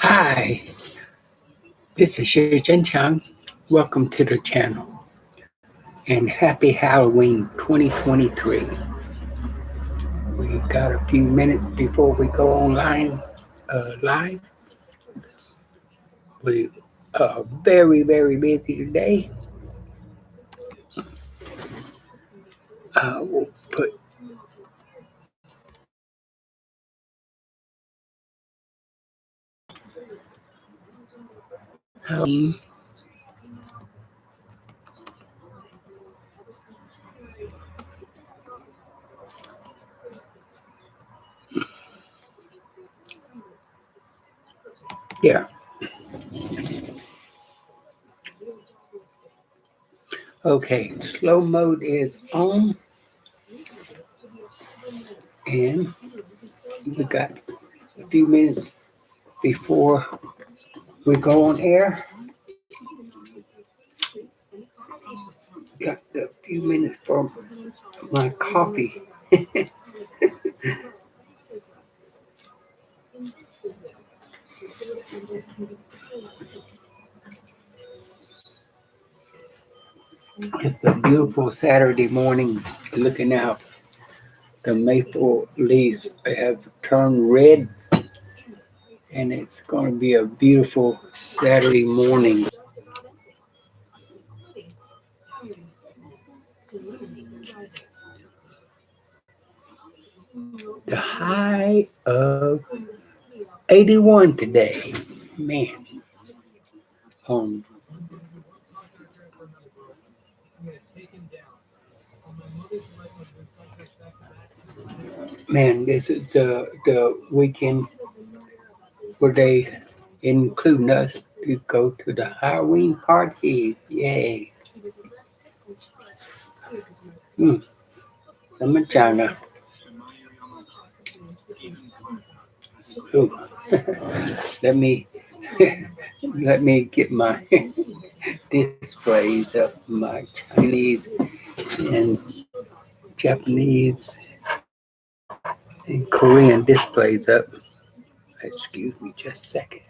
Hi, this is Jeng-Chyang. Welcome to the channel and happy Halloween 2023. We got a few minutes before we go online live. We are very, very busy today. We'll put Halloween. Yeah. Okay, slow mode is on, and we got a few minutes before we go on air. Got a few minutes for my coffee. It's a beautiful Saturday morning looking out. The maple leaves have turned red, and it's going to be a beautiful Saturday morning. The high of 81 today. Man, um, man, this is the weekend where they including us to go to the Halloween parties. Yay. Hmm. I'm in China. Ooh. let me let me get my displays up, my Chinese and Japanese and Korean displays up. Excuse me just a second.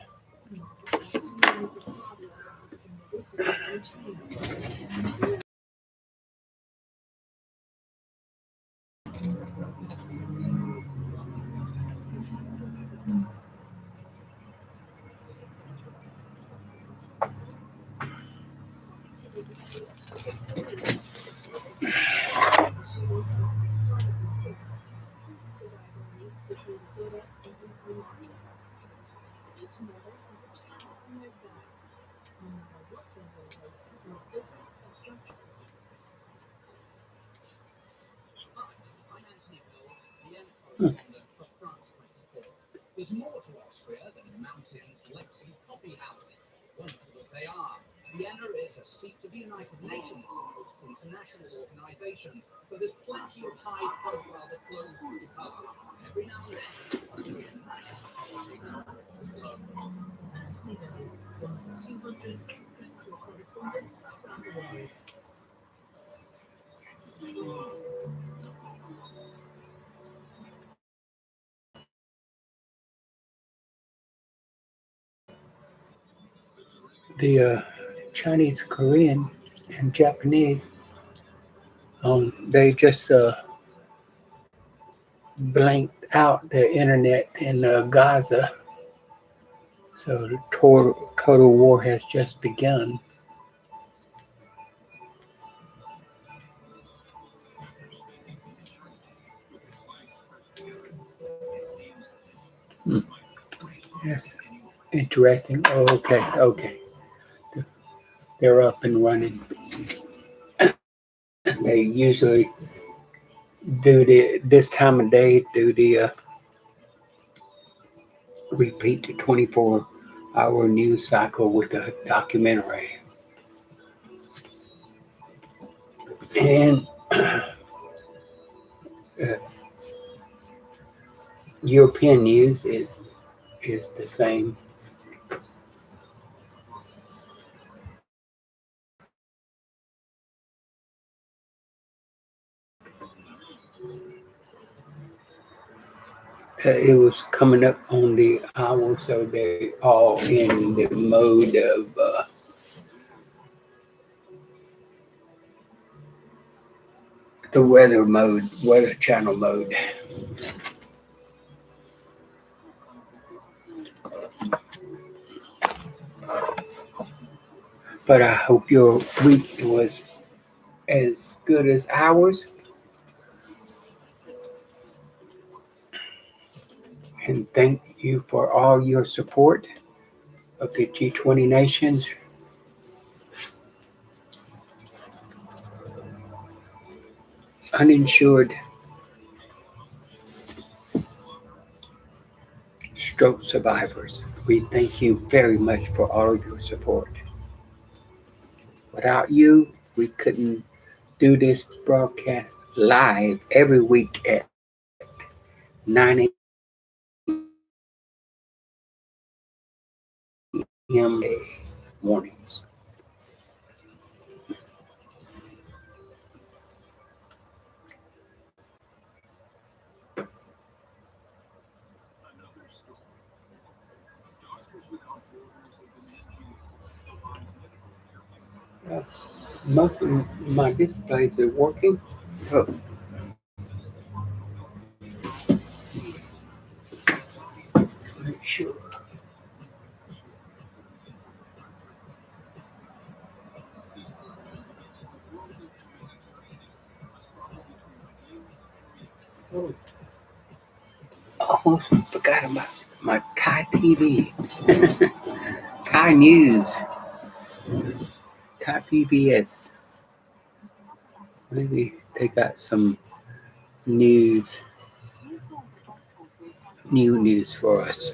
The Chinese, Korean, and Japanese, they just blanked out the internet in Gaza. So the total war has just begun. Hmm. Yes, interesting. Oh, okay. They're up and running. They usually do this time of day, do the repeat the 24-hour news cycle with a documentary. And European news is the same. it was coming up on the hour, so they all in the mode of the weather channel mode. But I hope your week was as good as ours. And thank you for all your support of the G20 nations. Uninsured stroke survivors. We thank you very much for all of your support. Without you, we couldn't do this broadcast live every week at 9 a.m. mornings. Most of my displays are working. Oh, make sure. Oh, almost forgot about my Thai TV, Thai News, Thai PBS. Maybe they got some news, new news for us.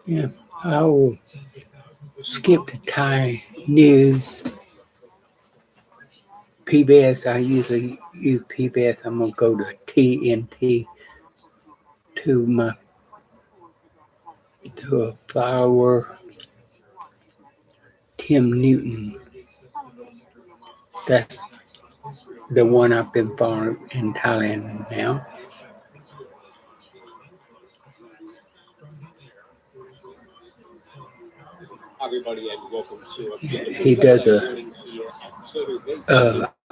Yeah, I'll skip the Thai News. PBS, I usually use PBS. I'm going to go to TNT to my to a follower, Tim Newton. That's the one I've been following in Thailand now. Everybody, and welcome to He does a in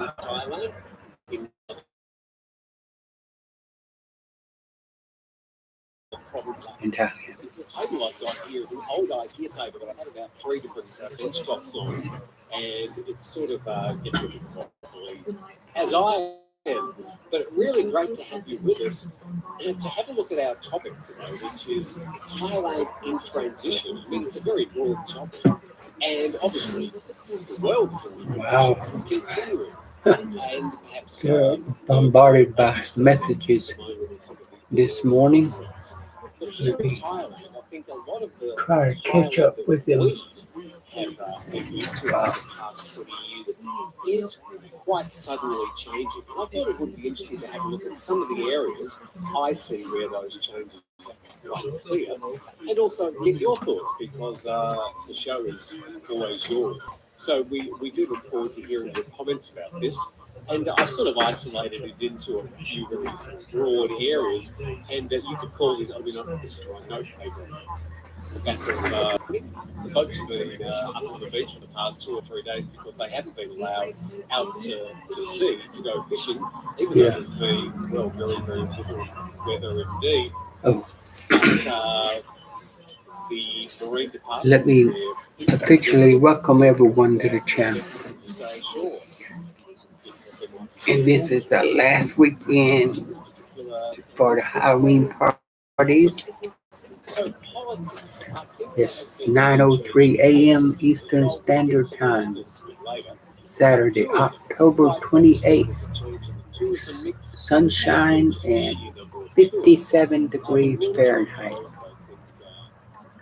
Thailand. The table I've got here is an old IKEA table that I've had about 3 different bench tops on, and it's sort of getting a bit properly as I am. But really great to have you with us and to have a look at our topic today, which is Thailand in transition. I mean, it's a very broad topic, and obviously the world is in transition, continuing. And perhaps Bombarded by messages this morning. Let me try to catch up with him. Have been used to over the past 20 years is quite suddenly changing. And I thought it would be interesting to have a look at some of the areas I see where those changes are quite clear, and also get your thoughts, because the show is always yours. So we do look forward to hearing your comments about this. And I sort of isolated it into a few very broad areas, and you could call this, I mean, this is my note paper. The back of the folks have been up on the beach for the past 2 or 3 days because they haven't been allowed out to sea to go fishing, even though there's been, well, very, very little weather indeed. Oh. But the Marine Department... Let me officially welcome everyone to the channel. Stay shore. And this is the last weekend for the Halloween parties. It's 9:03 a.m. Eastern Standard Time, Saturday, October 28th. Sunshine and 57 degrees Fahrenheit.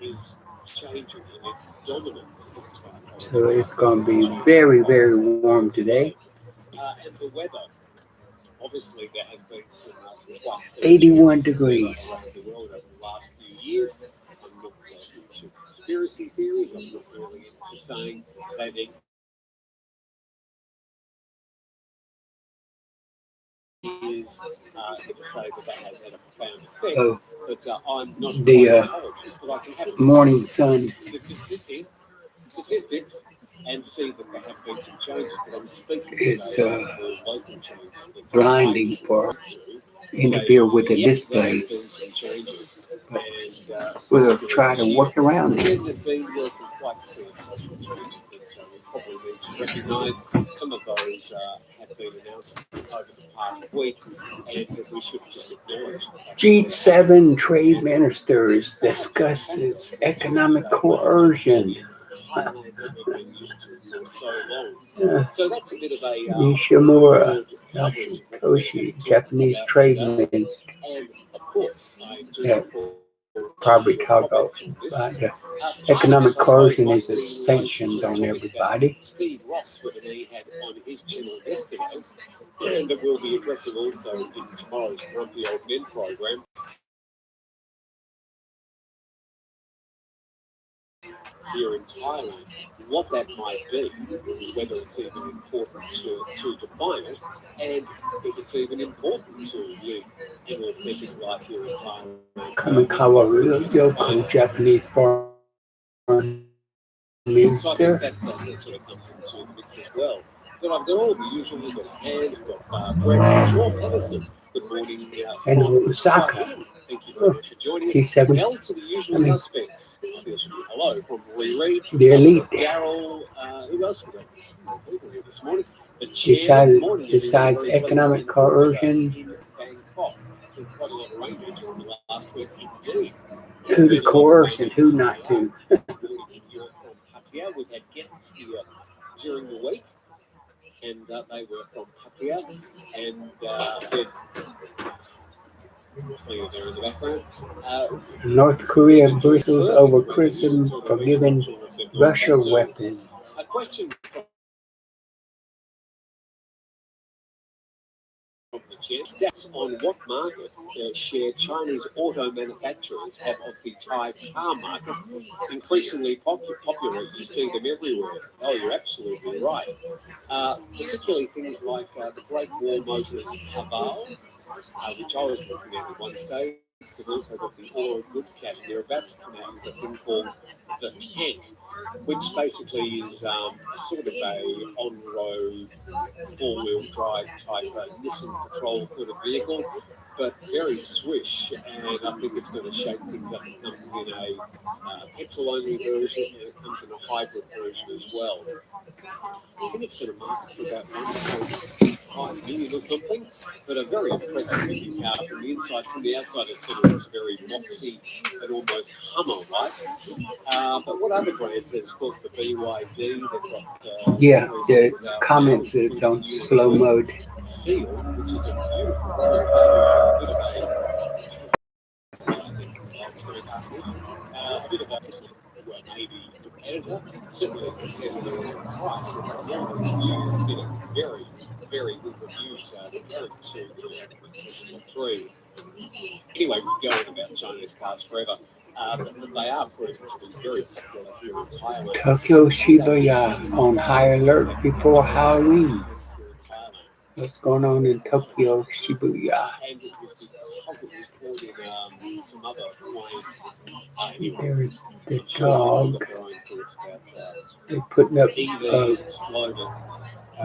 Is changing in its dominance in the entire So it's going to be very, very warm today. and the weather. Obviously, there has been some quite 81 degrees. around the world over the last few years. I'm not into conspiracy theories. I'm not really into saying that it is to say that has had a profound effect. Oh, But I'm not the a psychologist, but I can have morning sun statistics and see that there have been some changes. But I'm speaking is today about the local changes that blinding I for to interfere with the yep, there have been displays. some changes. But And we'll particularly try this to year, work around and it. there's been some quite clear social changes that we probably need to recognise. Some of those have been announced over the past week, and that we should just acknowledge. G7 trade ministers discusses economic coercion. So long. Uh, So that's a bit of a Nishimura coverage Toshi, Japanese trade minister, and of course, I do that probably talk about the economic coercion is sanctioned on everybody. Steve Ross with an E had on his channel yesterday, and that we'll be addressing also in tomorrow's Grumpy Old Men program. Here in Thailand, what that might be, whether it's even important to define it, and if it's even important to live an authentic life here in Thailand. Kamikawa Yoko, Japanese foreign So I minister. think that sort of comes into the mix as well. But I've got all the usual. We've got Anne, we've got Brett, Sean Pedersen. Good morning. And From Osaka. Thank you very much for joining us. T7. L to the usual suspects. I think it should be hello from Roy Reid. The elite. Daryl, who else we got this morning? The chair. Besides economic coercion, In Bangkok. Quite a lot of rain there during the last week. Indeed. who to coerce and who not to. We've had guests here during the week, and they were from Pattaya, and then clear there in the background. North Korea bristles over criticism for giving Russia weapons. A question from the chair. Stats on what market share Chinese auto manufacturers have of the Thai car market. Increasingly popular, you see them everywhere. Oh, you're absolutely right. Particularly things like the Great Wall Motors Haval, which I was looking at one stage. They've also got the Oro Good Cat. They're about to come out with a thing called the Tank, which basically is sort of a on-road, four-wheel drive type Nissan Patrol sort of vehicle, but very swish, and I think it's going to shake things up. It comes in a petrol-only version, and it comes in a hybrid version as well. I think it's going to market for about 1.5 million or something, but a very impressive looking car from the inside. From the outside, it sort of looks very boxy and almost Hummer-like. But what other brands? There's, of course, the BYD. They've got The comments that it's on slow mode. Seal, which is a beautiful bit of a Tesla. A bit of a Tesla, well, maybe competitor, certainly a competitor in price. It's getting very, very good reviews compared to the Tesla 3. Anyway, we go on about Chinese cars forever. But they are proving to be very popular here in Thailand. Tokyo Shibuya on high alert before Halloween. What's going on in Tokyo Shibuya? And it was because it was caught in some other wine. There's the dog. They're putting up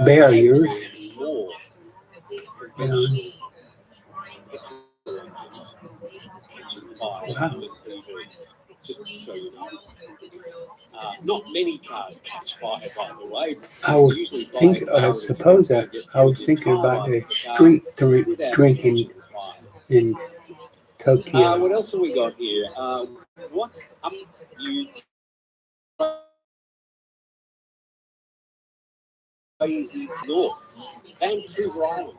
barriers. Wow. Just so you know. Not many cars catch fire, by the way. I was thinking about the street drinking in Tokyo. What else have we got here? What up you crazy to north, Vancouver Island.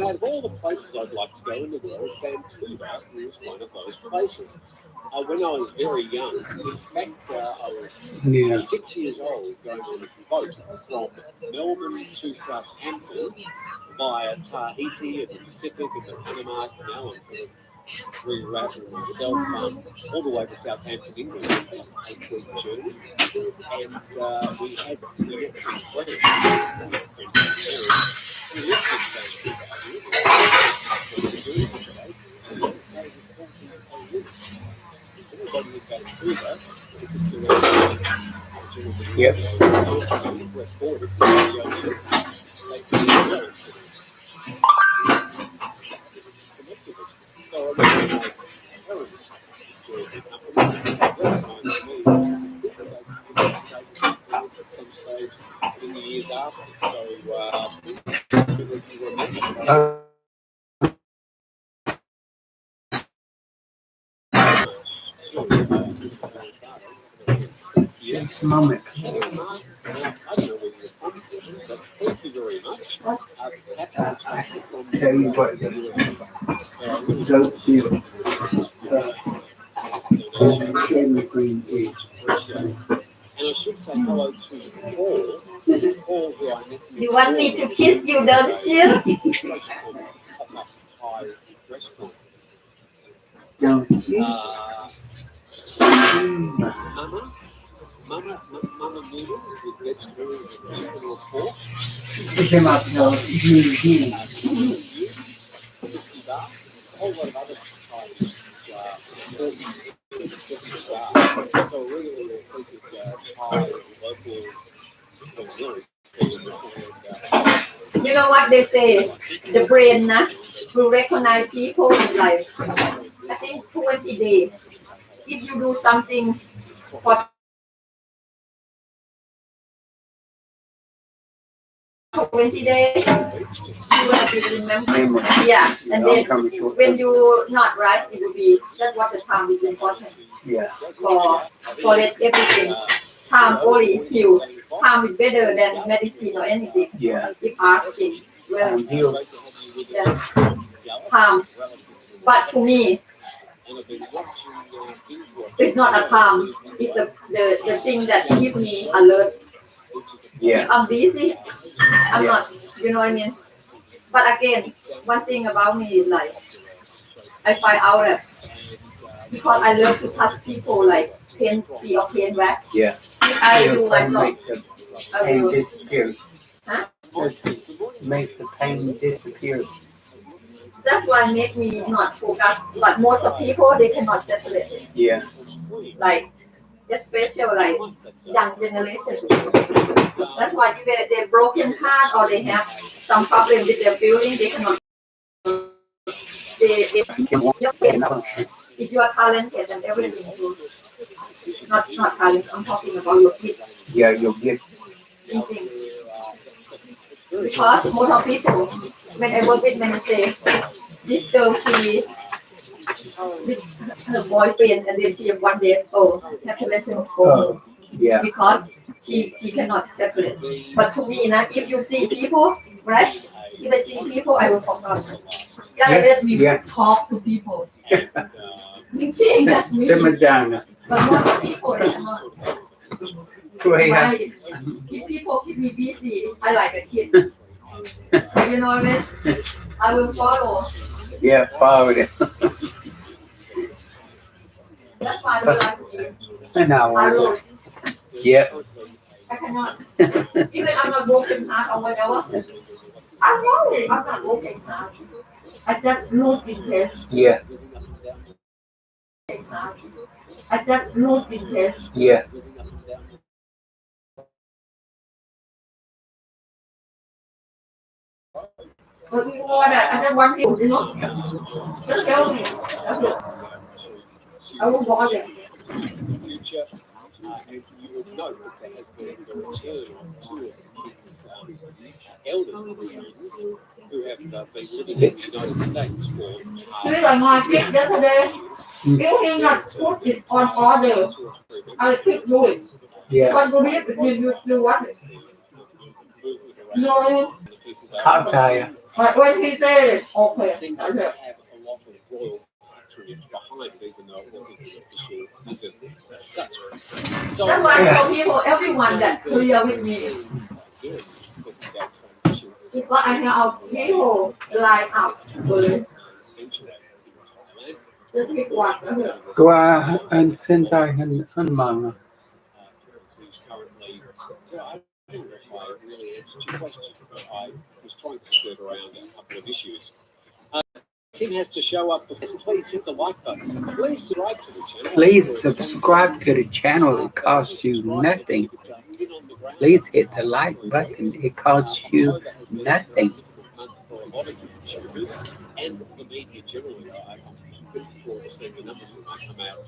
Out of all the places I'd like to go in the world, Vancouver is one of those places. When I was very young, in fact, I was 6 years old going on a boat from Melbourne to Southampton via Tahiti and the Pacific and the Panama Canal and sort of rerouting myself all the way to Southampton, England, about an 8-week journey. And we met some friends, who lived in Yep. In the years after, Just a moment. Thank you very much. I tell you what, don't feel green tea. And I should say hello to Paul. Paul, who I met. You want me to kiss you, don't you? Thai restaurant. Don't you? Mama noodles with vegetables and chicken or pork. It came out, no, you. Whiskey bar. A whole lot of other Thai bar. So really authentic Thai local You know what they say? The brain will recognize people in life. I think 20 days. If you do something for 20 days, you have to remember. Yeah, and then when you not right, it will be, that's what the time is important. Yeah. For everything. Time only heals. Time is better than medicine or anything. Yeah. If asking, well, Heal. yeah. Time. But to me, it's not a time. It's the thing that keeps me alert. Yeah. If I'm busy, I'm not, you know what I mean? But again, one thing about me is like, I find out that because I love to touch people like paint free or paint wax. Yeah. If I do my job, I Pain will. disappear. Huh? Make the pain disappear. That's why make me not focus. But most of people, they cannot separate it. Yeah. Like, especially like young generation. That's why if they're broken heart or they have some problem with their feeling, they cannot. If you are talented and everything is good. Not talent, I'm talking about your kids. Yeah, your gift. Because most of people, when I work with men, say, this girl, she with her boyfriend and then she is 1 day old, have to let him go. Yeah. Because she cannot separate. But to me, if you see people, right? If I see people, I will forget. Gotta let me talk to people. You think that's me? But most of people, they cannot. Right. If people keep me busy, I like a kid. You know what I mean? I will follow. Yeah, follow it. That's why I don't like to eat. An hour. I will. Yeah. I cannot. Even I'm not broken heart or whatever. I'm not. I'm not broken heart. I just lose interest. Yeah. I just lose interest. Yeah. But you know what? I just want people, you know. Just tell me. That's it. I will watch it. future, and you would note that there has been the return of two of the king's eldest sons who have been living in the United States for This is my tip yesterday. If he not put it on order, I will keep do it. Yeah. But believe it, you want it. No, Can't tell you. but when he said, okay, Seemed to that's it. have a lot of royal patronage behind it, even though it wasn't an official visit as such. So That's why I tell people, everyone that clear with me. again, talking about transitions. If I have people line up with the big one, that's it. ตัวอันเส้นใจอันมัง who's currently. So I don't know if I really answered your question, but I was trying to skirt around a couple of issues. Tim has to show up. Please hit the like button. Please subscribe to the channel. Please subscribe to the channel. It costs you nothing. Please hit the like button. It costs you nothing. For a lot of YouTubers and the media generally, I'm looking forward to seeing the numbers that might come out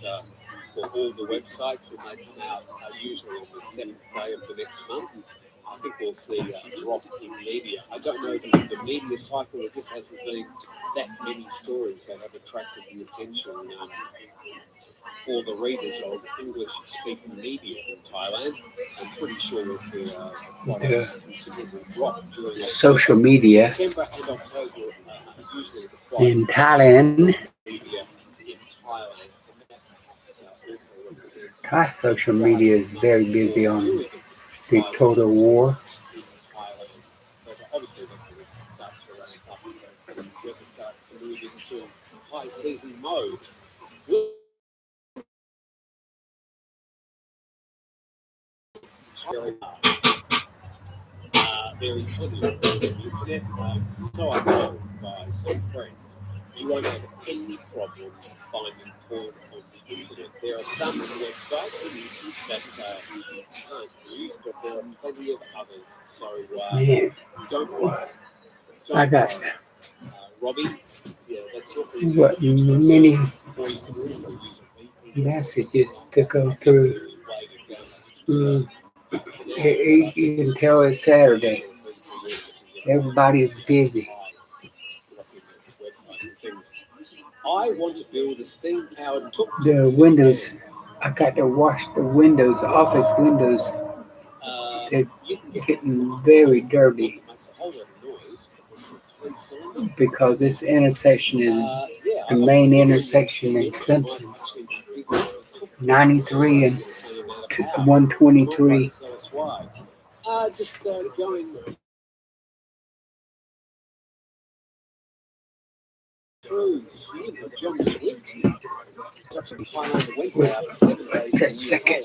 for all the websites, and they come out usually on the 7th day of the next month. I think we'll see a drop in media. I don't know the media cycle. There just hasn't been that many stories that have attracted the attention for the readers of English-speaking media in Thailand. I'm pretty sure we'll see quite a considerable drop during Social media September and October. Usually the in Thailand. media in Thailand. Thai social media is very busy on the total war. Obviously, that's when it starts to ramp up because weather starts to move into high season mode. There is plenty of the internet, so I know by some friends you won't have any problem finding porn on the internet. There are some websites that you can't use, but there are plenty of others. So Man, don't worry. I got Robbie, yeah, that's what many or you can also use a VPN. messages to go through. You can tell it's Saturday. Everybody is busy. I want to build a steam-powered tuk-tuk. The windows, I got to wash the windows, office windows. They're getting very dirty because this intersection is the main intersection in Clemson. 93 and 123. Just going through John Swift. Just a second.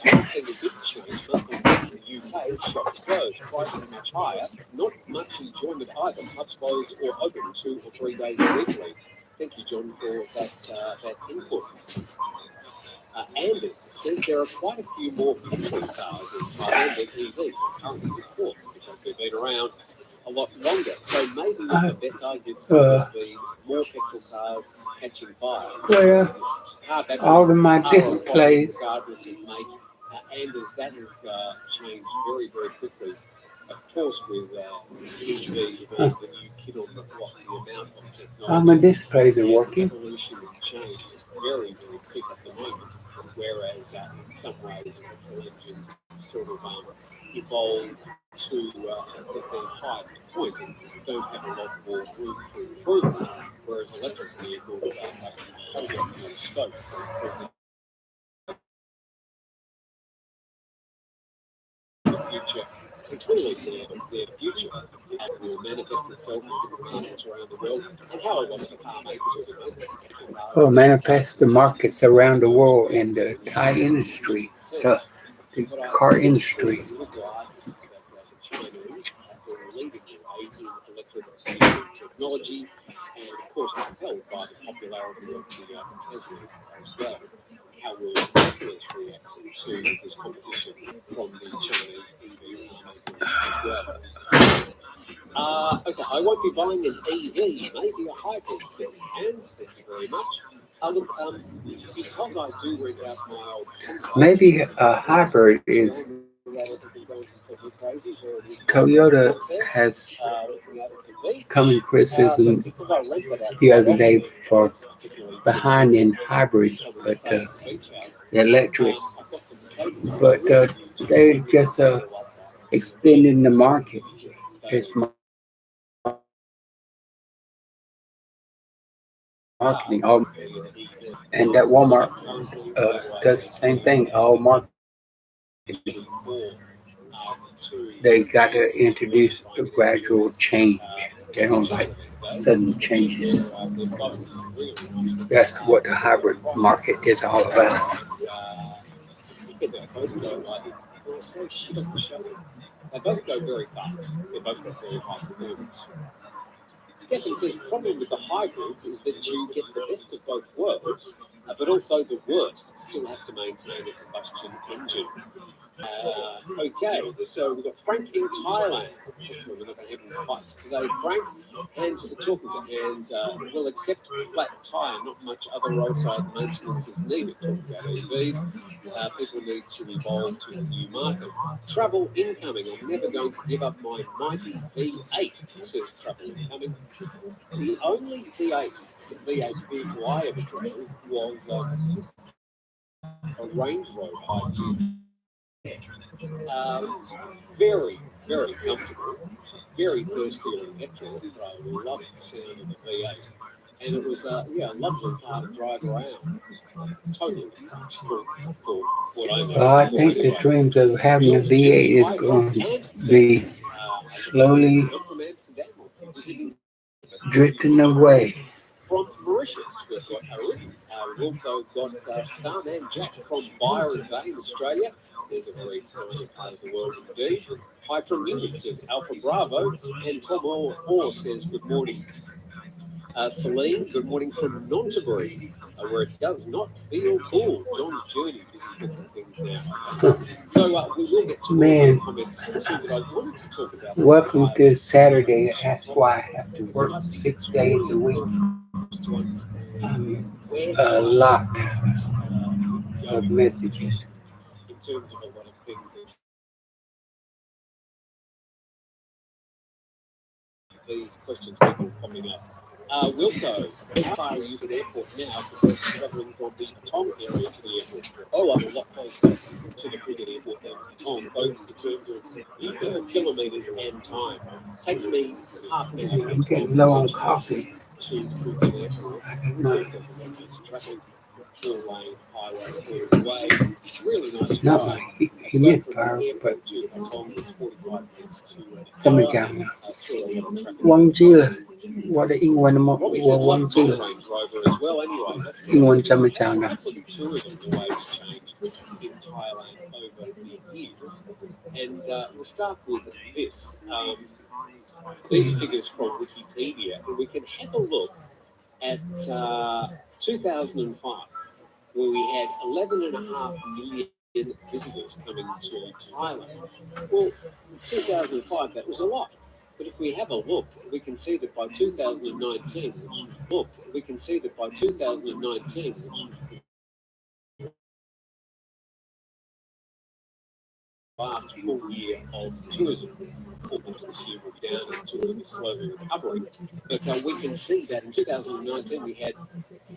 UK, shops closed, prices much higher, not much enjoyment either. Pubs closed or open 2 or 3 days weekly. Thank you, John, for that input. Anders says there are quite a few more petrol cars in Thailand than EV currently reports because they've been around a lot longer. So maybe the best argument has been more petrol cars catching fire. Well, all of my displays. Regardless of make, Anders, that has changed very, very quickly. Of course, with EV being the new kid on the block, the amount of technology. All my displays are working. Evolution and change is very, very quick at the moment. Whereas in some ways, petrol engines sort of evolved to their highest point and don't have a lot more room for improvement. Whereas electric vehicles have a whole lot more scope for improvement. The future, and clearly their future will manifest itself in different markets around the world, and how a lot of the car makers Will manifest the markets around the world in the Thai industry, the car industry. Technologies, and of course propelled by the popularity of the Teslas as well. How will Teslas react to this competition from the Chinese EV makers as well? Okay, I won't be buying an EV, maybe a hybrid, says Hans. Thank you very much. Look, because I do rent out my old Maybe a hybrid is Toyota has come in criticism the other day for behind in hybrids, but electric. But they're just extending the market. its marketing. And that Walmart does the same thing, all marketing. They got to introduce a gradual change. They don't like sudden changes. That's what the hybrid market is all about. They both go very fast. They both got very high performance. Stefan says problem with the hybrids is that you get the best of both worlds, but also the worst. Still have to maintain a combustion engine. Okay, so we've got Frank in Thailand. We're not going to have any fights today, Frank. Hands are talking to hands. Will accept flat tyre, not much other roadside maintenance is needed. Talking about EVs, people need to evolve to the new market. Trouble incoming. I'm never going to give up my mighty V8, says Trouble incoming. The only V8, the V8 vehicle I ever drove was a Range Rover 5 years. Very, very comfortable, very thirsty on petrol, but I loved the sound of the V8. And it was a lovely car to drive around. Totally practical for what I know. Well, I think the dreams of having a V8 is going to be slowly drifting away. From Mauritius, we've got Arun. We've also got Starman Jack from Byron Bay in Australia. There's a very nice part of the world indeed. Hi from Newton says Alpha Bravo. And Tom Orr says good morning. Celine, good morning from Nonthaburi, where it does not feel cool. John's journey, busy looking things now. So we will get to more comments soon, but I wanted to talk about. Welcome to Saturday. That's why I have to work 6 days a week. A lot of messages. In terms of a lot of things. These questions keep on coming up. Wilco, how far are you at the airport now compared to travelling from the Tong area to the airport? Oh, I'm a lot closer to the Phuket airport than Tong, both in terms of kilometres and time. Takes me half an hour. I'm getting low on coffee. To Phuket airport. I don't know. Traffic, four-lane, highway, way. Really nice. Not like humidify, but Jeng-Chyang. Wang Jila. What the England Wang Jila. England Jeng-Chyang. And we'll start with this. These figures from Wikipedia, and we can have a look at 2005, where we had 11.5 million visitors coming to Thailand. Well, 2005, that was a lot. But if we have a look, we can see that by 2019, last full year of tourism. Performance this year will be down as tourism is slowly recovering. But we can see that in 2019 we had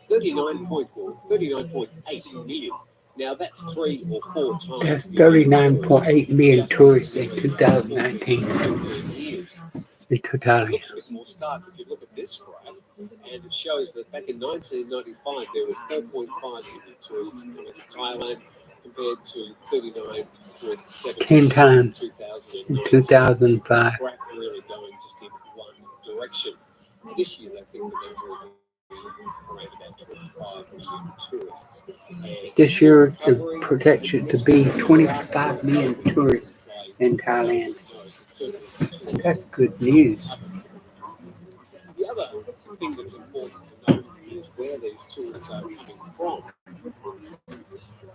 39.8 million. Now that's 3 or 4 times. That's 39.8 million tourists in 2019. The totality. It looks a bit more stark if you look at this graph, and it shows that back in 1995 there were 4.5 million tourists coming to Thailand, compared to 39.7 10 times in 2005. Graph really going just in one direction. This year, I think the number will be around about 25 million tourists. This year, the projection to be 25 million tourists in Thailand. That's good news. The other thing that's important to note is where these tourists are coming from.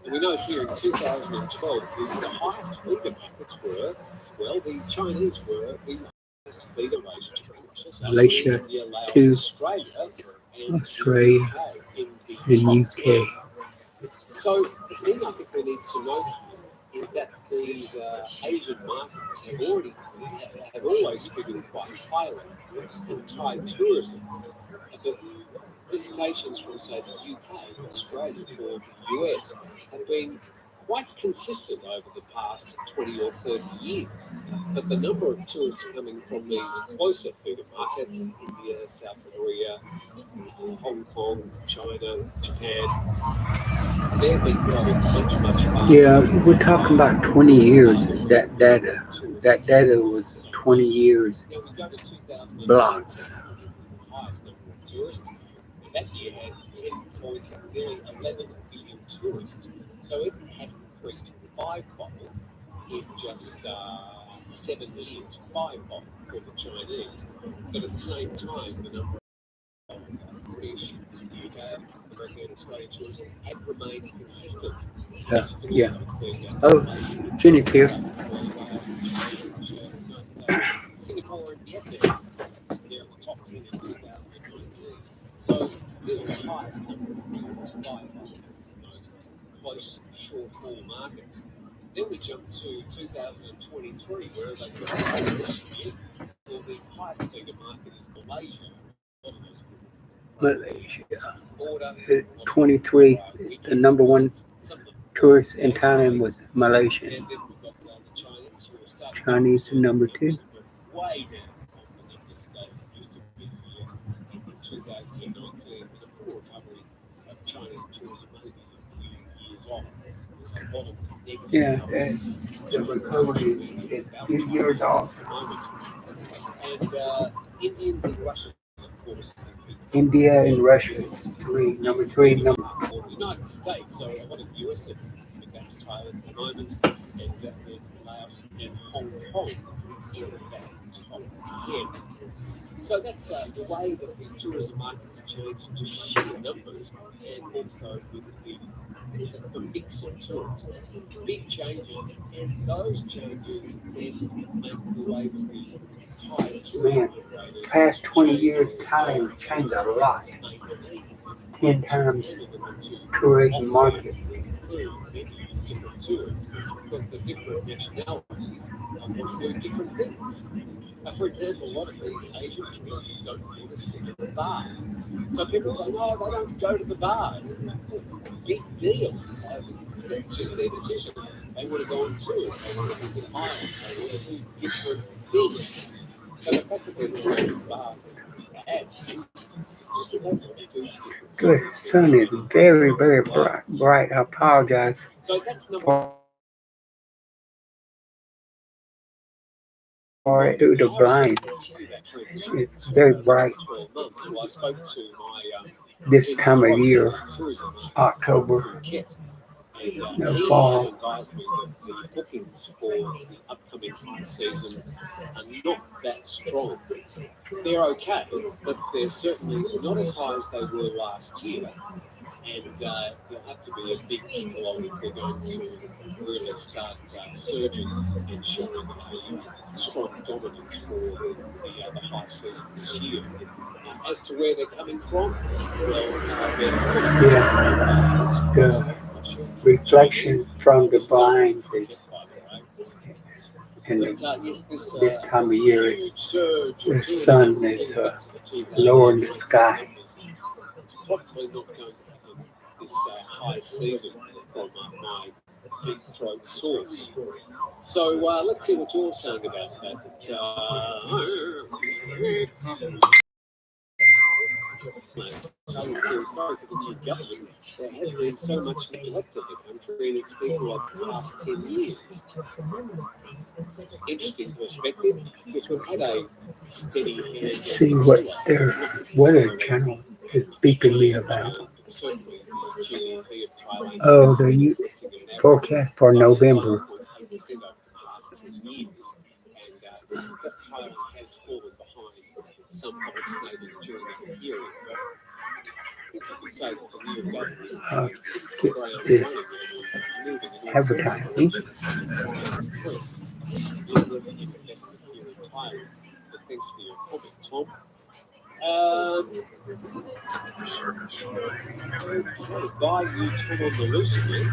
And we know here in 2012, the highest feeder markets were, well, the Chinese were the highest feeder markets. Malaysia, India, Laos, 2, Australia, and UK. So the thing I think we need to note is that these Asian markets have always figured quite highly in Thai tourism. But visitations from, say, the UK, Australia, or the US have been quite consistent over the past 20 or 30 years. But the number of tourists coming from these closer feeder markets, India, South Korea, Hong Kong, China, Japan, they've been growing much faster. Yeah, we're talking about 20 years. That data was 20 years Now we go to 2000 blocks. highest number of tourists. That year had 10 nearly 11 million tourists. So it had increased fivefold in just 7 years, fivefold for the Chinese. But at the same time, the number of British, the UK, American, and Australian tourists had remained consistent. Yeah. Oh, Jenny's here. Singapore and Vietnam, they're in the top 10 in 2019. So still the highest number of tourists by those close short-haul markets. Then we jump to 2023, where they got this year. Well, the highest feeder market is Malaysia. Malaysia. 23, the number one tourist in Thailand was Malaysian. And then we've got the Chinese, who are starting Chinese are number two. way down on the numbers that used to be in 2019, with a full recovery of Chinese tourism maybe a few years off. There's a lot of negative Yeah, the recovery is a few years off. And Indians and Russians, of course. India and Russia, number three. United States, so a lot of US citizens coming back to Thailand at the moment, and then Laos and Hong Kong in that top 10. So that's the way that the tourism market has changed into sheer numbers, and also with the mix of tourists. Big changes, and those changes then make the way that the Thai tourism operators Past 20 years, Thailand has changed a lot. 10 times tourism market. Different tours, because the different nationalities want to do different things. For example, a lot of these Asian tourists don't want to sit at the bar. So people say, no, they don't go to the bars. Big deal. It's just their decision. They want to go on tours. They want to visit islands. They want to do different things. So the fact that they're not going to the bars is bad. It's just that they want to do different things. Good. Sun is very bright. I apologize. So that's number Through the blinds. It's very bright this time of year, October, fall. Advised me that the bookings for the upcoming high season are not that strong. They're okay, but they're certainly not as high as they were last year. And there'll have to be a big kick-along if they're going to really start surging and showing a strong dominance for the high season this year. As to where they're coming from, well, they're sort of The reflection from the blinds is, and this time of year, the sun is lower in the sky. Probably not going to have this high season from my deep throat source. So let's see what you're saying about that. I'm very sorry for the new government. There has been so much neglect of the country and its people over the past 10 years. Interesting perspective, because we've had a steady hand. Let's see what their weather channel is beeping me about. Oh, the forecast for November. Thailand has fallen behind some of its neighbours during that period. So the new government Skip this advertising. Thanks for your comment, Tom. By you, Tom, on the loose again.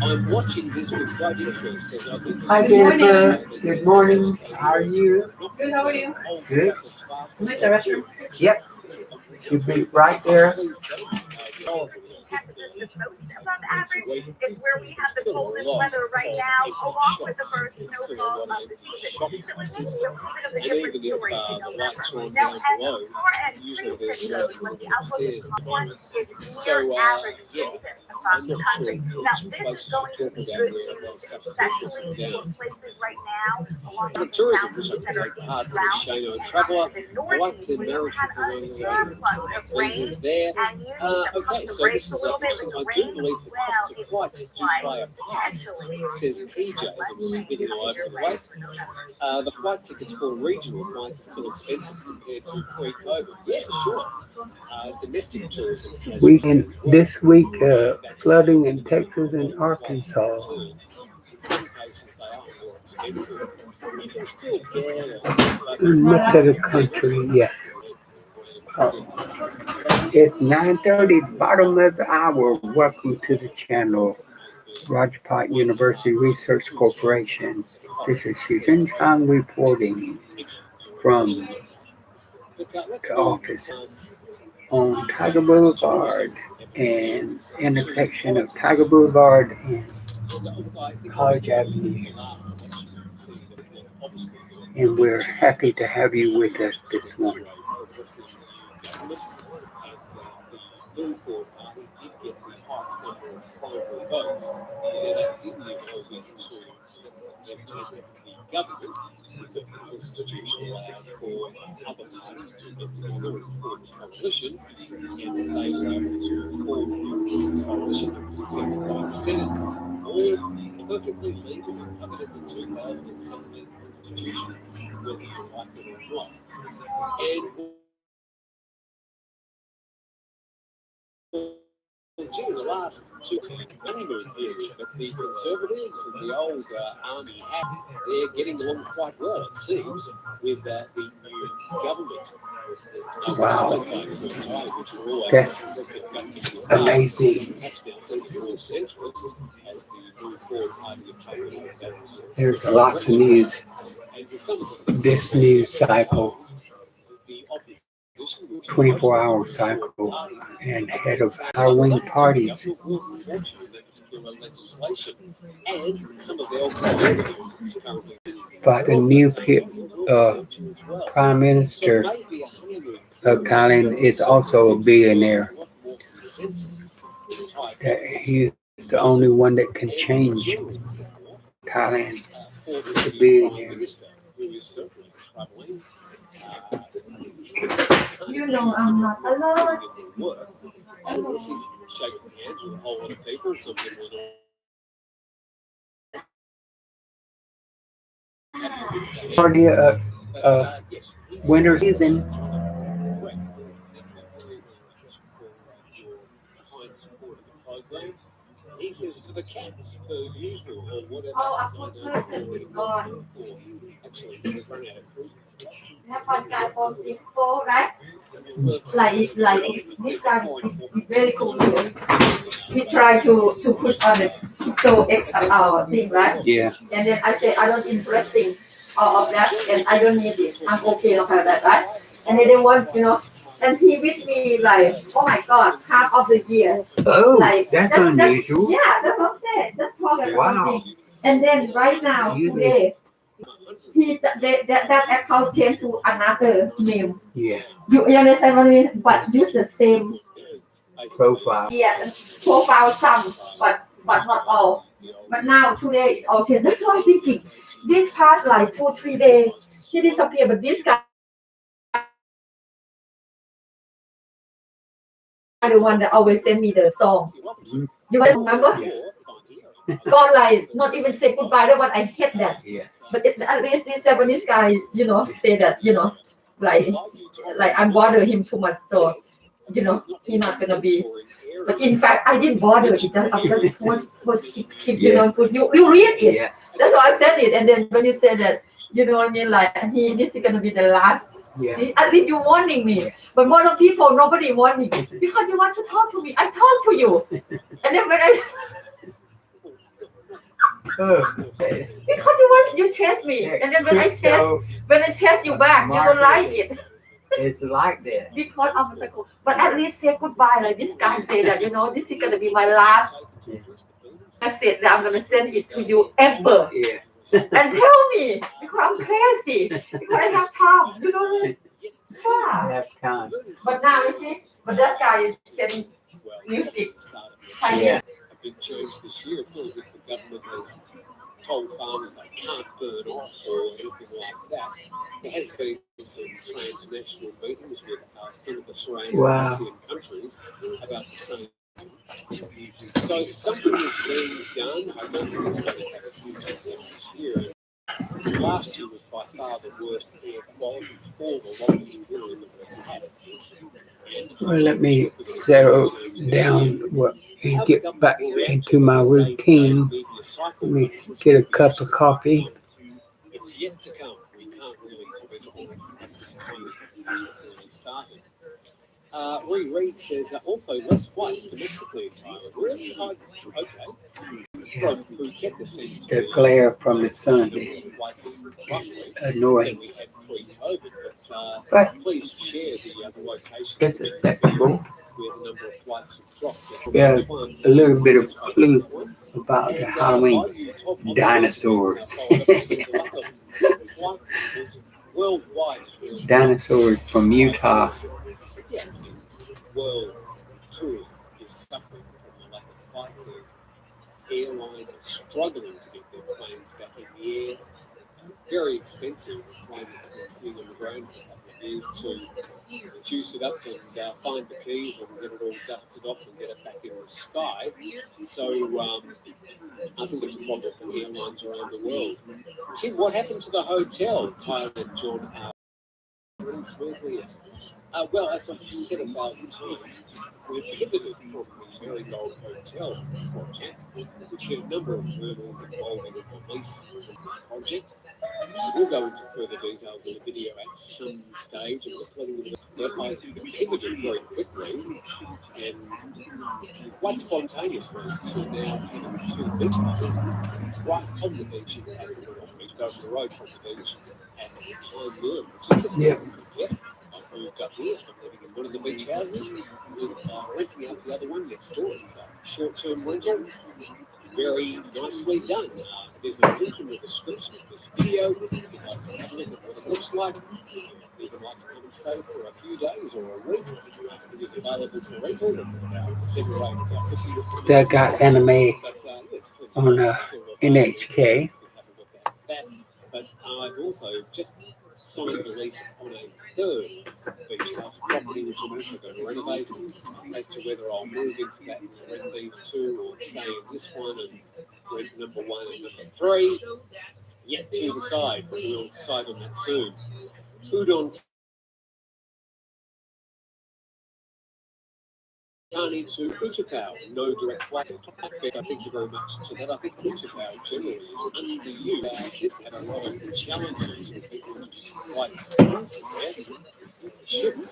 I'm watching this with great interest. As I've been Hi, Jennifer. Good morning. How are you? Good, how are you? Good. Where's the restroom? Yep. Should be right there. the most above average is where we have the coldest weather right now, along with the first snowfall of the season. So it makes a little bit of a different story in November. Now, as far as recent goes, when the outlook is warm, is near average recent across the country. Now, this is going to be good news, especially in places right now along the southeast that are in drought, and to the northeast where you had a surplus of rain, and you need to pump the brakes a little bit with the rain. Well, it looks like potentially Says PJ is spinning all over the place. The flight tickets for regional flights are still expensive compared to pre-COVID. Yeah, sure. Domestic tourism has This week, flooding in Texas and Arkansas. in some cases they are more expensive. You can still get Much of the country, yes. It's 9:30, bottom of the hour. Welcome to the channel, Rajabhat University Research Corporation. This is Jeng-Chyang reporting from the office on Tiger Boulevard and intersection of Tiger Boulevard and College Avenue. And we're happy to have you with us this morning. The Party did get the highest number of primary votes, and that didn't involve it to the government, because the Constitution allowed for other parties to get together and form a coalition, and they were able to form a coalition that was accepted by the Senate, all perfectly legal and covered in the 2017 Constitution, whether you like it or not. And during the last two honeymoon period, but the Conservatives and the old army they're getting along quite well, it seems, with the new government. Wow. That's amazing. There's lots of news this news cycle, 24-hour cycle, and head of Halloween parties. But the new Prime Minister of Thailand is also a billionaire. He's the only one that can change Thailand to billionaire. You know I'm not alone. Unless he's shaking hands with a whole lot of people, some people Already winter season. He says for the cats, per usual, or whatever. Oh, a good person with God. Actually, we've run out of food. We have one guy from Singapore, right? Like this guy is very cool. We try to put on the crypto thing, right? Yeah. And then I say I don't interesting all of that, and I don't need it. I'm okay about that, right? And then they want, and he with me like, oh my God, half of the year. Oh, like, that's unusual. Yeah, that's what I'm saying. Just talk about Wow. thing. And then right now, today, that account changed to another name. Yeah. You understand what I mean? But use the same Profile. yeah, profile some, but not all. But now today it all changed. That's what I'm thinking. This past like 2-3 days, he disappeared, but this guy the one that always send me the song. You remember? God, like not even say goodbye. The one I hate that. Yes. But at least this Japanese guy, say that, like I'm bothering him too much. So, he's not gonna be. But in fact, I didn't bother. It just I was keep put you read it. Yeah. That's why I said it. And then when you said that, you know what I mean? Like this is gonna be the last. Yeah. At least you're warning me. But more of people, nobody warning me because you want to talk to me. I talk to you. And then when because you chase me. And then when I chase you back, you don't like it. It's like that. because of the cycle. But at least say goodbye. Like this guy said that, this is gonna be my last message that I'm gonna send it to you ever. Yeah. And tell me because I'm crazy. Because I have time. You know what I mean? I Yeah. have time. But now you see, but that guy is sending music. Yeah. A big change this year. It's not as if the government has told farmers they can't burn off or anything like that. There has been some transnational meetings with some of the surrounding ASEAN countries about the same. So something is being done. I don't think it's going to have a huge impact this year. Last year was by far the worst air quality for the longest period that we've had. Well, let me settle down and get back into my routine. Let me get a cup of coffee. It's yet to come. We can't really comment on it at this time. It hasn't really started. Reed says also less flights domestically in Thailand. Really? Okay. From Phuket, there seems to The be glare from the sun is annoying. we had pre-COVID, But please share the location it's acceptable. where the number of flights have dropped. Yeah, a little bit of clue about the Halloween dinosaurs. Worldwide, Dinosaurs from Utah. world tourism is suffering from the lack of flights as airlines are struggling to get their planes back in the air. Very expensive. A plane that's been sitting on the ground for a couple of years to juice it up and find the keys and get it all dusted off and get it back in the sky. So I think it's a problem for airlines around the world. Tim, what happened to the hotel? Thailand, John. Smoothly, yes. Well, as I've said 1,000 times, we've pivoted from the Very Gold Hotel project, which had a number of hurdles involving the lease project. We'll go into further details in the video at some stage. I'm just letting you know that I pivoted very quickly and quite spontaneously to now having two beach houses right on the beach at the beach, over the road from the beach at Pine Moon, which is just I've moved up here. I'm living in one of the beach houses with renting out the other one next door. It's a short-term rental. Very nicely done. There's a link in the description of this video if you'd like to have a look at what it looks like. If you'd like to come and stay for a few days or a week, it is available for rental. About 7 or 8 bookings. That got anime on NHK. But I've also just signed a lease on a third beach house property, which I'm also going to renovate. As to whether I'll move into that and rent these two or stay in this one and rent number 1 and number 3. Yet to decide. We'll decide on that soon. Udon Tani to Utakau, no direct flights. Thank you very much to that. I think Utakau generally is underused. It had a lot of challenges with people flights. Shouldn't.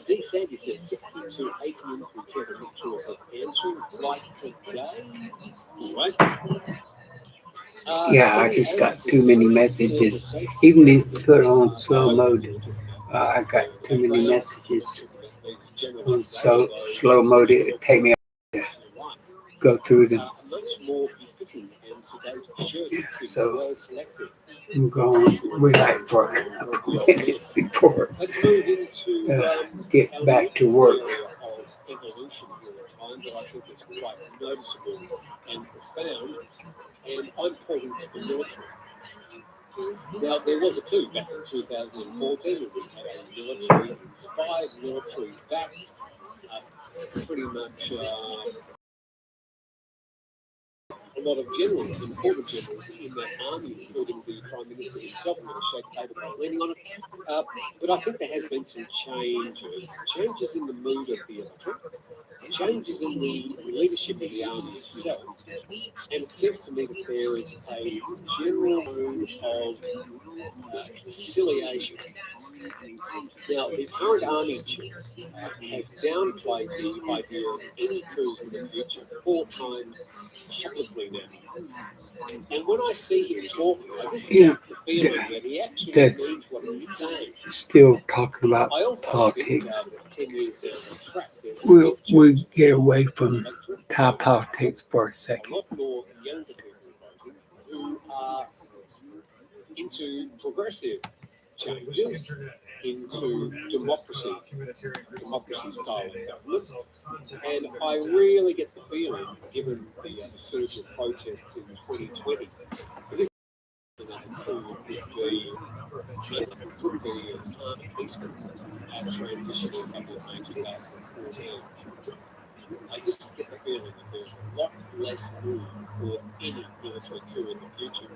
D. Sandy says 60 to 80 in Phuket. I'm not sure of answering flights a day. Right. Yeah, I just got too many messages. Even if you put on slow mode, I got too many messages on slow mode. It would take me to go through them. So I'm going to relax for a couple minutes before get back to work. Evolution here at time that I think is quite noticeable and profound, and I'm pointing to the military. Now, there was a coup back in 2014, we had a military-inspired, military-backed, pretty much a lot of generals, important generals in that army, including the Prime Minister himself. I'm going to shake the table by leaning on it. But I think there has been some changes in the mood of the electorate. changes in the leadership of the army itself, and it seems to me that there is a general mood of conciliation. Now, the current army chief has downplayed the idea of any coups in the future 4 times publicly now. And when I see him talking, I just get the feeling that he actually means what he's saying. Still talking about I also politics. think that 10 years down the track, We'll get away from Thai politics for a a second. lot more younger people who are into progressive changes, into democracy style of government. And I really get the feeling, given the surge of protests in 2020, that this would be a peaceful transition of government to 2014. I just get the feeling that there's a lot less room for any military coup in the future,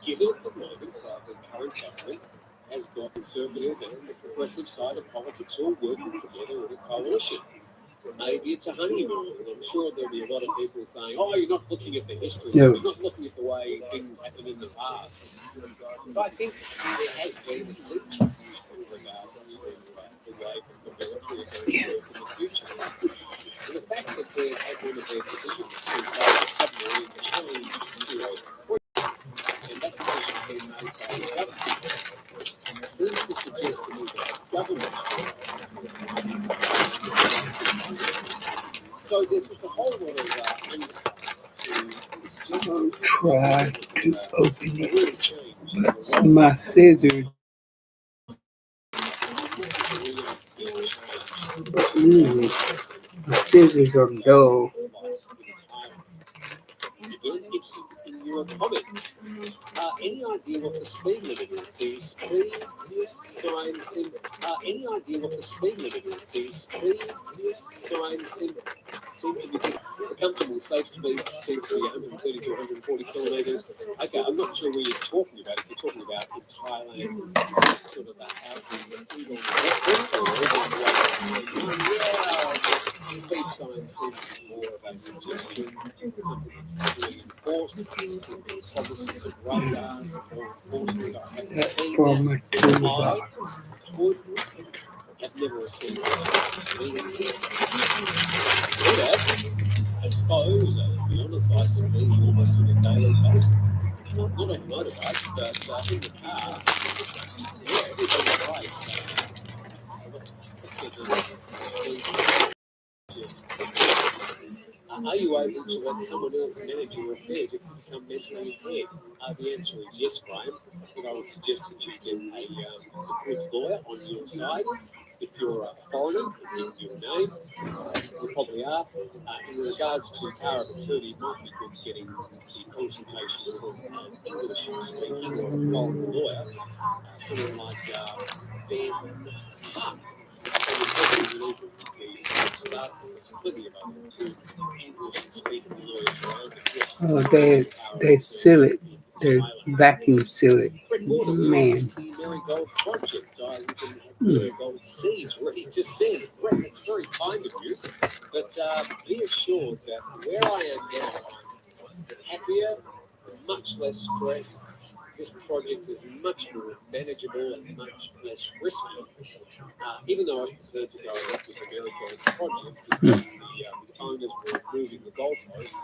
given at the moment the current government has got conservative and the progressive side of politics all working together in a coalition. Maybe it's a honeymoon, and I'm sure there'll be a lot of people saying, "Oh, you're not looking at the history. No. You're not looking at the way things happened in the past." But I think there has been a sea change in regards to the way the military is going to work in the future. And the fact that they had one of their decisions to buy a submarine changed to a and that decision being made by the government seems to suggest to me that the government. So there's just a whole lot of undercurrents to this general Try to open it. really change. My scissors. The scissors are dull. Interested in your comments. Any idea what the speed limit is? The speed sign symbol. Any idea what the speed limit is? The speed sign symbol seem to be the comfortable safe speed seems to be 130 to 140 kilometers. Okay, I'm not sure where you're talking about. If you're talking about in Thailand, sort of that housing, speed sign seems to be more of a suggestion, something that's really enforced, promises of radars, more enforcement. I haven't That's seen for that. my toolbox. I've never received speed limit. I suppose, to be honest, I speed almost on a daily basis. Not on a motorbike, but in the car. Yeah, everybody's right. Are you able to let someone else manage your affairs if you become mentally impaired? The answer is yes, Graham. I think I would suggest that you get a good lawyer on your side. If you're a foreigner, give your name. You probably are. In regards to power of attorney, it might be good getting the consultation from an English speaking or a foreign lawyer, someone like Ben Hart. Oh, they seal it. They vacuum seal it. Man. Gold seeds ready to send. Brett, that's very kind of you. But be assured that where I am now, I'm happier, much less stressed. This project is much more manageable and much less risky. Even though I prefer to go ahead with the Mary Gold project because the owners were moving the goalposts.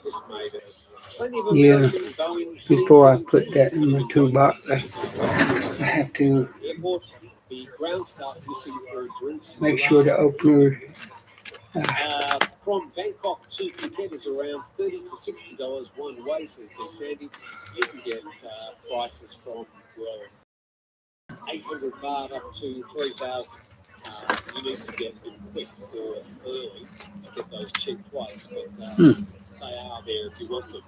This made plenty of American Boeing Before I put that in my toolbox, I have to the ground staff missing for drinks. make sure the opener. From Bangkok to Phuket is around $30 to $60 one way, says T. Sandy. You can get prices from, well, 800 baht up to 3,000. You need to get them quick or early to get those cheap flights, but they are there if you want them.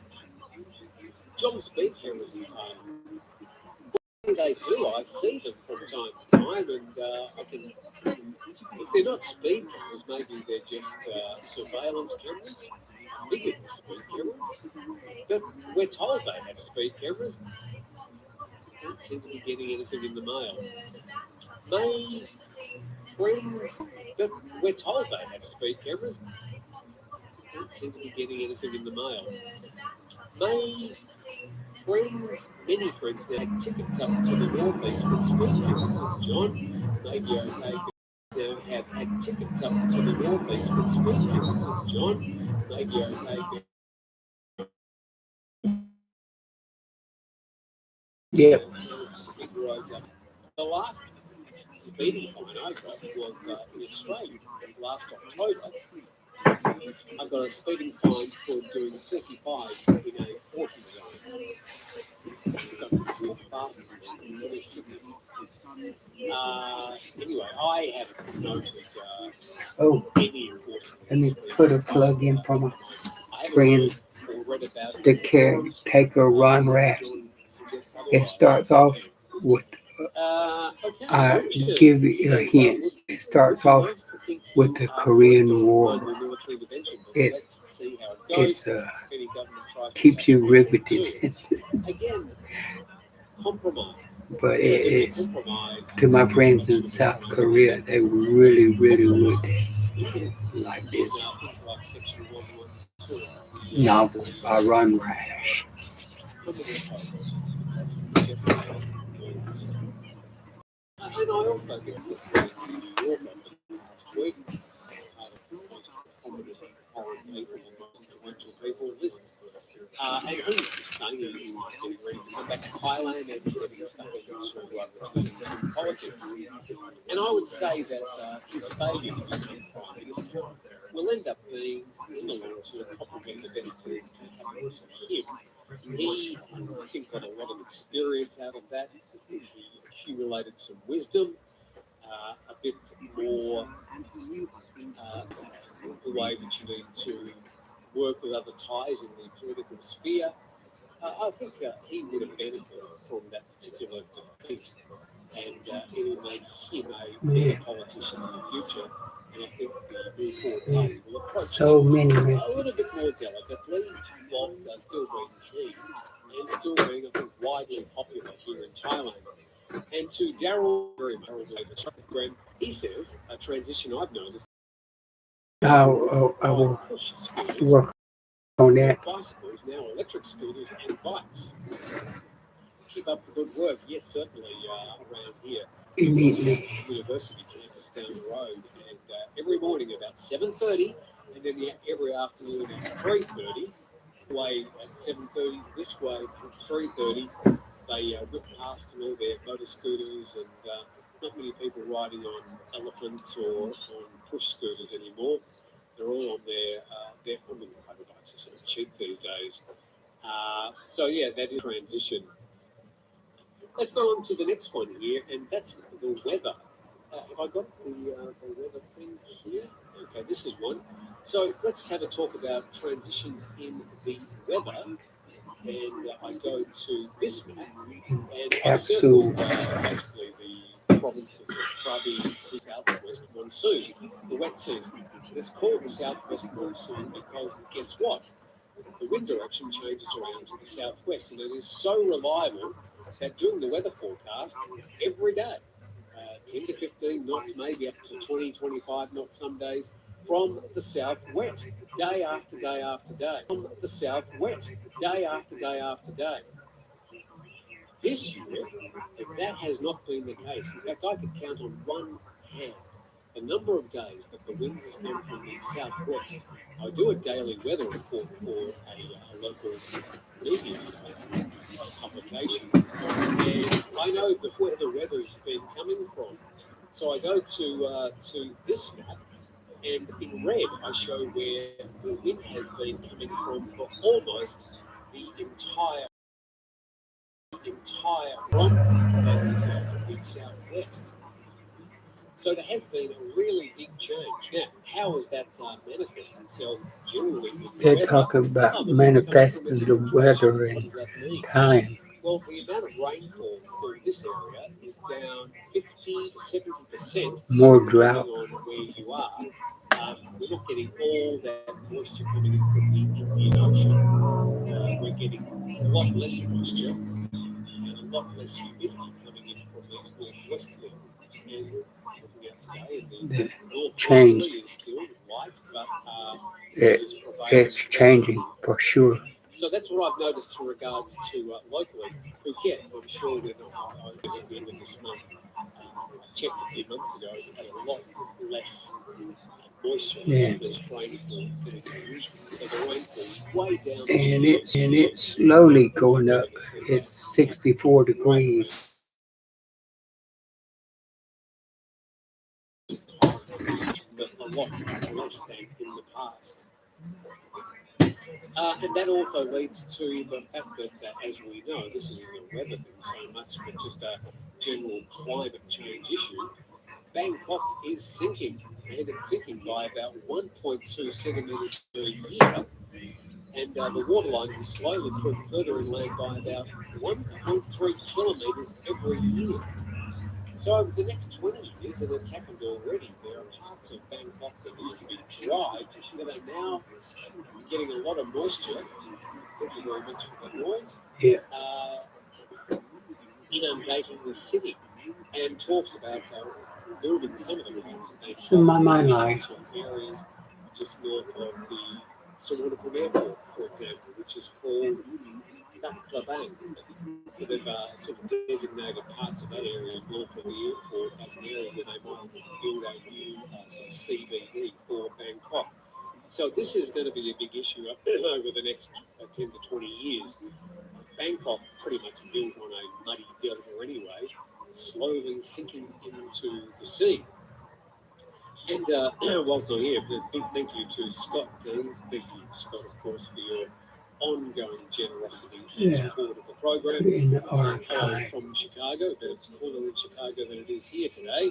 John speed cameras in Thailand. They do. I see them from time to time, and I can. If they're not speed cameras, maybe they're just surveillance cameras. I think it's speed cameras, but we're told they have speed cameras. Don't seem to be getting anything in the mail. may bring, but we're told they have speed cameras. Don't seem to be getting anything in the mail. May bring many friends now had tickets up to the northeast with speed cameras. John, maybe okay. Now have had tickets up to the northeast with speed cameras. John, maybe okay. Yep. The last speeding fine I got was in Australia last October. I got a speeding fine for doing 45 in a 40 zone. Anyway, I haven't noted Oh, any let me put a plug in for my friends, the caretaker Ron Rash. It starts off with, I give you a hint. It starts off with the Korean War. It's keeps you riveted. But it is, to my friends in South Korea, they really, really would like this novel by Ron Rash. And I also think that New York tweet influential people list. And he's saying he's getting ready to come back to Thailand and getting stuck into politics. And I would say that his failure to become Prime Minister will end up being, in the long term, probably the best thing to happen to him. He, I think, got a lot of experience out of that. He accumulated some wisdom, a bit more the way that you need to work with other ties in the political sphere. I think he would have benefited from that particular defeat, and it will make him a better politician in the future. And I think the Move Forward Party will approach So many. a little bit more delicately, whilst still being key and still being, I think, widely popular here in Thailand. And to Daryl, very much, he says a transition I've noticed. I will work on that. Bicycles, now electric scooters and bikes. Keep up the good work. Yes, certainly around here. Immediately. University campus down the road. And every morning about 7:30, and then every afternoon at 3:30. Way at 7:30, this way at 3:30, they whip past all their motor scooters and not many people riding on elephants or on push scooters anymore. They're all on their motorbikes are sort of cheap these days. So yeah, that is transition. Let's go on to the next one here, and that's the weather. Have I got the weather thing here? Okay, this is one. So let's have a talk about transitions in the weather. And I go to this map, and I circle basically the provinces of Krabi, the southwest monsoon, the wet season. It's called the southwest monsoon because guess what? The wind direction changes around to the southwest, and it is so reliable that doing the weather forecast every day, 10 to 15 knots, maybe up to 20, 25 knots some days, from the southwest, day after day after day. From the southwest, day after day after day. This year, that has not been the case. In fact, I could count on one hand the number of days that the winds has come from the southwest. I do a daily weather report for a local media publication, and I know where the weather's been coming from. So I go to this map, and in red I show where the wind has been coming from for almost the entire from that is the southwest. So there has been a really big change. Now, how has that manifested itself generally? They're talking about manifesting the weather in Thailand. Well, the amount of rainfall for this area is down 50 to 70%. More drought. Depending on where you are. We're not getting all that moisture coming in from the Indian Ocean. We're getting a lot less moisture and a lot less humidity coming in from these northwesterly The change. It's changing for sure. So that's what I've noticed in regards to locally Phuket. I'm sure we're not at the end of this month. I checked a few months ago. It's had a lot less moisture, less rainfall than it usually. So the rainfall's way down. And it's slowly going up. It's 64 degrees. But a lot less than in the past. And that also leads to the fact that, as we know, this isn't a weather thing so much, but just a general climate change issue. Bangkok is sinking, and it's sinking by about 1.2 centimetres per year. And the waterline will slowly creep further inland by about 1.3 kilometres every year. So over the next 20 years, and it's happened already, there are parts of Bangkok that used to be dry that are now getting a lot of moisture. Thank you very much for that noise. Yeah. Inundating the city, and talks about building some of the roads. In my mind, areas just north of the Suvarnabhumi Airport, for example, which is called Baklabang. So they've sort of designated parts of that area north of the airport as an area where they might build a new sort of CBD for Bangkok. So this is going to be a big issue over the next 10 to 20 years. Bangkok pretty much built on a muddy delta anyway, slowly sinking into the sea. And whilst I'm here, a big thank you to Scott Dean. Thank you, Scott, of course, for your ongoing generosity and support of the program. In the Hello archive. from Chicago, but it's cooler in Chicago than it is here today.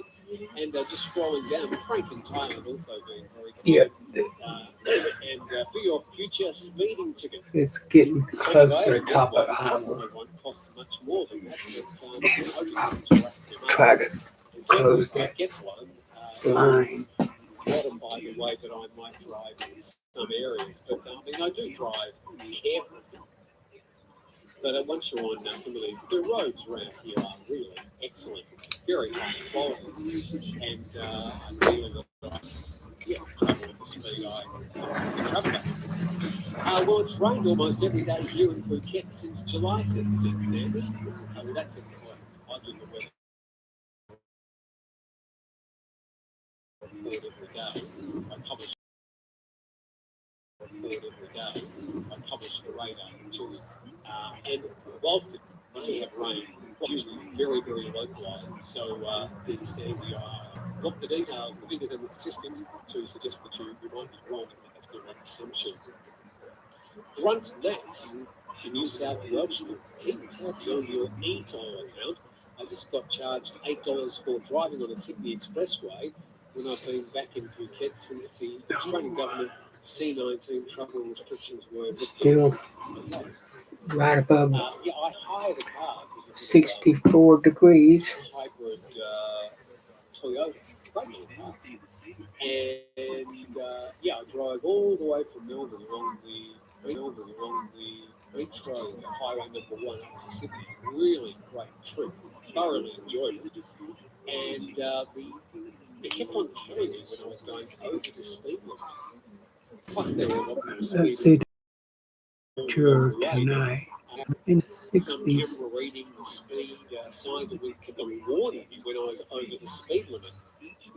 And just scrolling down, Frank and Ty have also been very kind. And for your future speeding ticket. It's getting closer to top of the hour. It won't cost much more than that, but Try to close that line. modify the way that I might drive in some areas. But I do drive carefully. But once you're on some of the roads around here are really excellent, very high quality, and I feel that travel at the speed I travel at. Well, it's rained almost every day here in Phuket since July, says Sandy. Well, that's important. I do the weather report every day. I publish the radar, which is, and whilst it may have rained, it's usually very, very localised. So, Sandy, got the details, the figures, and the statistics to suggest that you might be wrong, but that's not an assumption. Grunt Max in New South Wales, keep tabs on your e-toll account. I just got charged $8 for driving on a Sydney expressway when I've been back in Phuket since the Australian government C-19 travel restrictions were lifted. Still right above I hired a car. 64 degrees. Hybrid Toyota, great little car. And I drive all the way from Melbourne along the beach road, highway number 1 up to Sydney. Really great trip. Thoroughly enjoyed it. And they kept on telling me when I was going over the speed limit. Plus, there were a lot of speed Let's see the picture tonight. In the some 60s. camera reading the speed signs that kept on warning me when I was over the speed limit.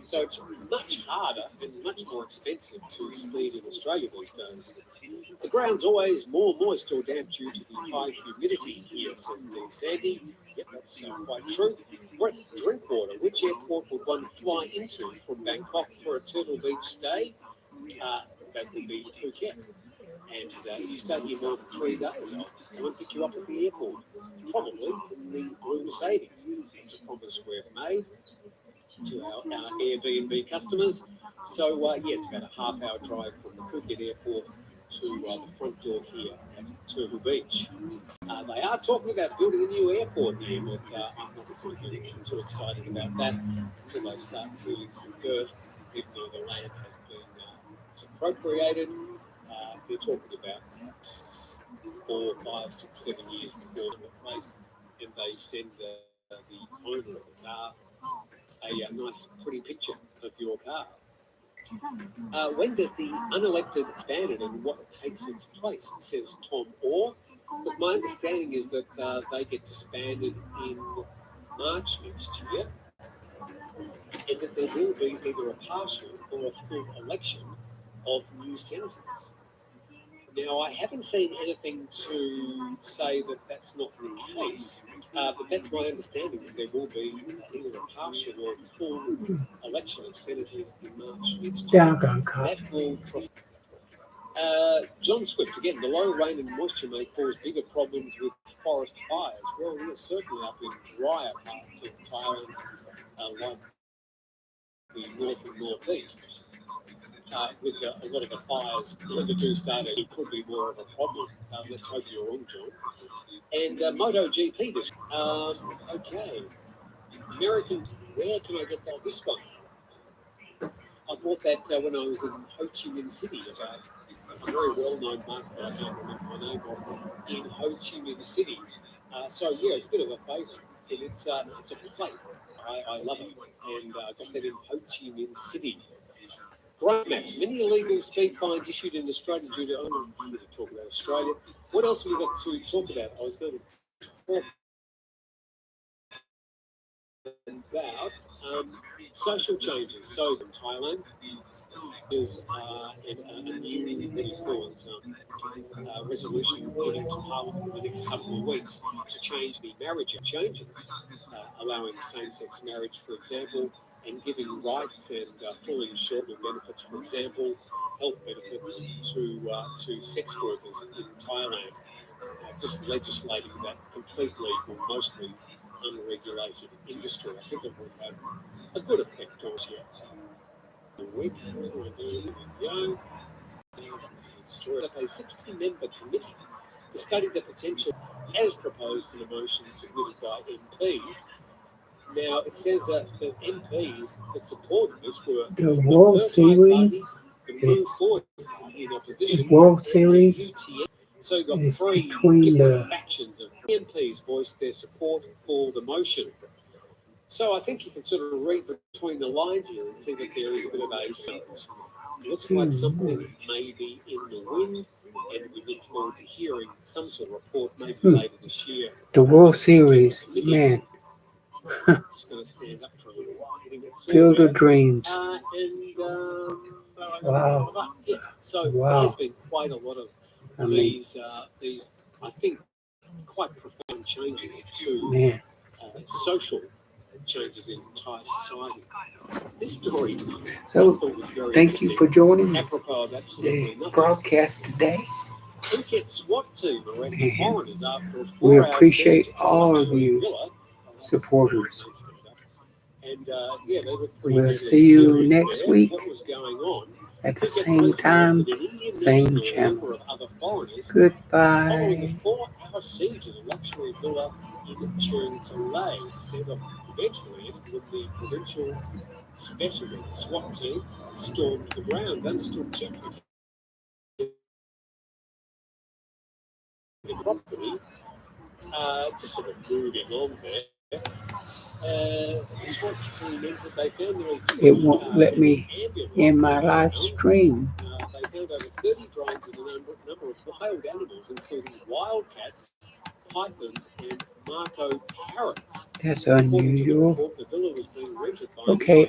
So it's much harder and much more expensive to speed in Australia these days. The ground's always more moist or damp due to the high humidity here, says Dean Sandy. Yep, that's quite true. We're at Drinkwater. Which airport would one fly into from Bangkok for a Turtle Beach stay? That would be Phuket. And if you stay here more than 3 days, I'll come and pick you up at the airport. Probably in the blue Mercedes. It's a promise we've made to our Airbnb customers. So, it's about a half-hour drive from the Phuket airport to the front door here at Turtle Beach. They are talking about building a new airport here, but I'm not really too excited about that until they start tilling some dirt, even though the land has been appropriated. They're talking about perhaps 4, 5, 6, 7 years before the place, and they send the owner of the car a nice, pretty picture of your car. When does the unelected expand and what takes its place? Says Tom Orr. But my understanding is that they get disbanded in March next year, and that there will be either a partial or a full election of new senators. Now, I haven't seen anything to say that that's not the case, but that's my understanding that there will be either a partial or full election of senators in March next year. Doggone car. That will. John Swift, again, the low rain and moisture may cause bigger problems with forest fires. Well, we're certainly up in drier parts of Thailand, like the north and northeast. With a lot of the fires that do start, it could be more of a problem. Let's hope you're wrong, John. And MotoGP this. Okay. American, where can I get that? This one. I bought that when I was in Ho Chi Minh City, about a very well-known market that I can't remember my name of, in Ho Chi Minh City. So yeah, it's a bit of a favourite. And it's a plate. I love it. And I got that in Ho Chi Minh City. Right, Max. Many illegal speed fines issued in Australia due to. I'm not going to talk about Australia. What else have we got to talk about? I was going to talk about social changes. So in Thailand, there's a new resolution heading to Parliament in the next couple of weeks to change the marriage changes, allowing same-sex marriage, for example, and giving rights and full insurance benefits, for example, health benefits to sex workers in Thailand. Just legislating that completely or mostly unregulated industry. I think it would have a good effect on you. A 60-member committee to study the potential as proposed in a motion submitted by MPs. Now, it says that the MPs that supported this were The World Series So you got is three between different the factions of MPs voiced their support for the motion. So I think you can sort of read between the lines here and see that there is a bit of a sense. It looks like something may be in the wind, and we look forward to hearing some sort of report maybe later this year. The World Series, man. Just going to stand up for a little while. Field of Dreams. Wow. Yeah, so there's been quite a lot of these, I think, quite profound changes to social changes in Thai society. This story, So, was very thank you for joining apropos of absolutely the nothing. broadcast today. Phuket SWAT team arrested foreigners after a 4-hour We appreciate search all of luxury you villa. supporters. And yeah, they were pretty We'll deadly see you serious next there. week What was going on? at the Phuket same police time, arrested an Indian same national and a number channel. of other foreigners following Goodbye. a 4-hour siege of a luxury villa in Jeng-Chyang. Standoff eventually ended when the provincial special SWAT team stormed the grounds. Understood too. The property, just sort of moving on there. The SWAT team entered. They found nearly 20 It won't let cars me and an ambulance in my in the live ground. stream. They found over 30 drones and a number of wild animals, including wildcats, pythons, and Marco parrots. That's According to the unusual. report, the villa was being rented by Okay,